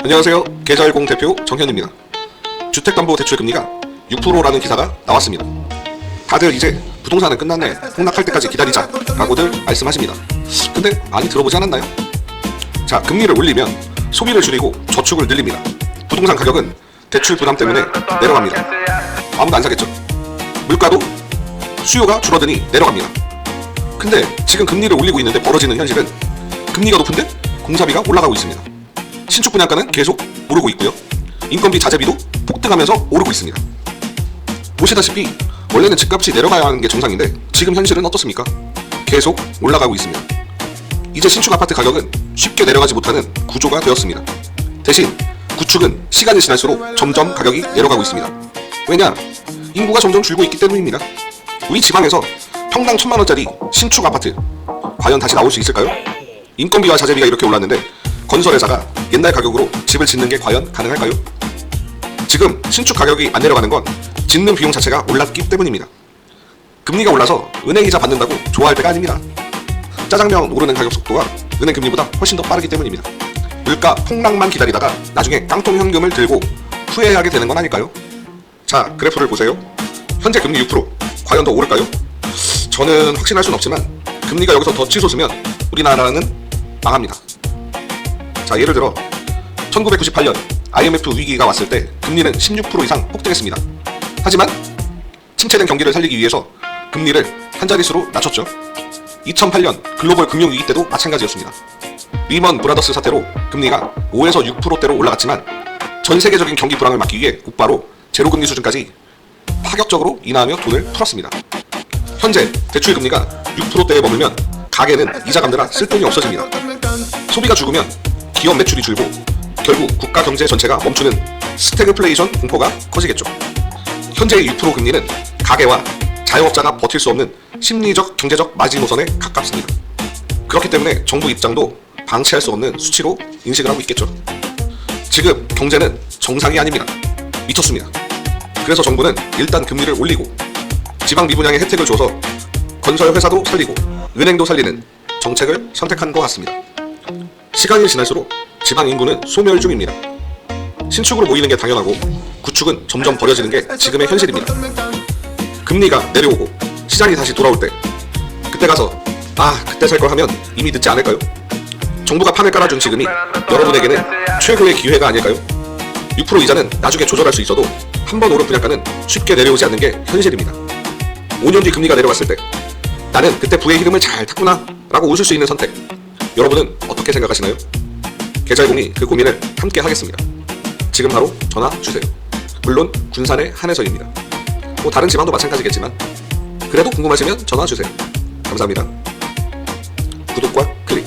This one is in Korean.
안녕하세요. 계좌10 대표 정현입니다. 주택담보대출 금리가 6%라는 기사가 나왔습니다. 다들 이제 부동산은 끝났네, 폭락할 때까지 기다리자 라고들 말씀하십니다. 근데 많이 들어보지 않았나요? 자, 금리를 올리면 소비를 줄이고 저축을 늘립니다. 부동산 가격은 대출 부담 때문에 내려갑니다. 아무도 안 사겠죠? 물가도 수요가 줄어드니 내려갑니다. 근데 지금 금리를 올리고 있는데 벌어지는 현실은 금리가 높은데 공사비가 올라가고 있습니다. 신축 분양가는 계속 오르고 있고요. 인건비 자재비도 폭등하면서 오르고 있습니다. 보시다시피 원래는 집값이 내려가야 하는 게 정상인데 지금 현실은 어떻습니까? 계속 올라가고 있습니다. 이제 신축 아파트 가격은 쉽게 내려가지 못하는 구조가 되었습니다. 대신 구축은 시간이 지날수록 점점 가격이 내려가고 있습니다. 왜냐? 인구가 점점 줄고 있기 때문입니다. 우리 지방에서 평당 1,000만원짜리 신축 아파트 과연 다시 나올 수 있을까요? 인건비와 자재비가 이렇게 올랐는데 건설회사가 옛날 가격으로 집을 짓는 게 과연 가능할까요? 지금 신축 가격이 안 내려가는 건 짓는 비용 자체가 올랐기 때문입니다. 금리가 올라서 은행 이자 받는다고 좋아할 때가 아닙니다. 짜장면 오르는 가격 속도가 은행 금리보다 훨씬 더 빠르기 때문입니다. 물가 폭락만 기다리다가 나중에 깡통 현금을 들고 후회하게 되는 건 아닐까요? 자, 그래프를 보세요. 현재 금리 6%, 과연 더 오를까요? 저는 확신할 수는 없지만 금리가 여기서 더 치솟으면 우리나라는 망합니다. 자, 예를 들어 1998년 IMF 위기가 왔을 때 금리는 16% 이상 폭등했습니다. 하지만 침체된 경기를 살리기 위해서 금리를 한 자릿수로 낮췄죠. 2008년 글로벌 금융위기 때도 마찬가지였습니다. 리먼 브라더스 사태로 금리가 5에서 6%대로 올라갔지만 전 세계적인 경기 불황을 막기 위해 곧바로 제로금리 수준까지 파격적으로 인하하며 돈을 풀었습니다. 현재 대출 금리가 6%대에 머물면 가계는 이자 갚느라 쓸 돈이 없어집니다. 소비가 죽으면 기업 매출이 줄고 결국 국가 경제 전체가 멈추는 스태그플레이션 공포가 커지겠죠. 현재의 6% 금리는 가계와 자영업자가 버틸 수 없는 심리적 경제적 마지노선에 가깝습니다. 그렇기 때문에 정부 입장도 방치할 수 없는 수치로 인식을 하고 있겠죠. 지금 경제는 정상이 아닙니다. 미쳤습니다. 그래서 정부는 일단 금리를 올리고 지방 미분양의 혜택을 줘서 건설 회사도 살리고 은행도 살리는 정책을 선택한 것 같습니다. 시간이 지날수록 지방 인구는 소멸 중입니다. 신축으로 모이는 게 당연하고 구축은 점점 버려지는 게 지금의 현실입니다. 금리가 내려오고 시장이 다시 돌아올 때 그때 가서 그때 살 걸 하면 이미 늦지 않을까요? 정부가 판을 깔아준 지금이 여러분에게는 최고의 기회가 아닐까요? 6% 이자는 나중에 조절할 수 있어도 한 번 오른 분양가는 쉽게 내려오지 않는 게 현실입니다. 5년 뒤 금리가 내려갔을 때 나는 그때 부의 흐름을 잘 탔구나 라고 웃을 수 있는 선택, 여러분은 어떻게 생각하시나요? 계좌10이 그 고민을 함께 하겠습니다. 지금 바로 전화 주세요. 물론 군산의 한해서입니다. 다른 지방도 마찬가지겠지만 그래도 궁금하시면 전화 주세요. 감사합니다. 구독과 클릭.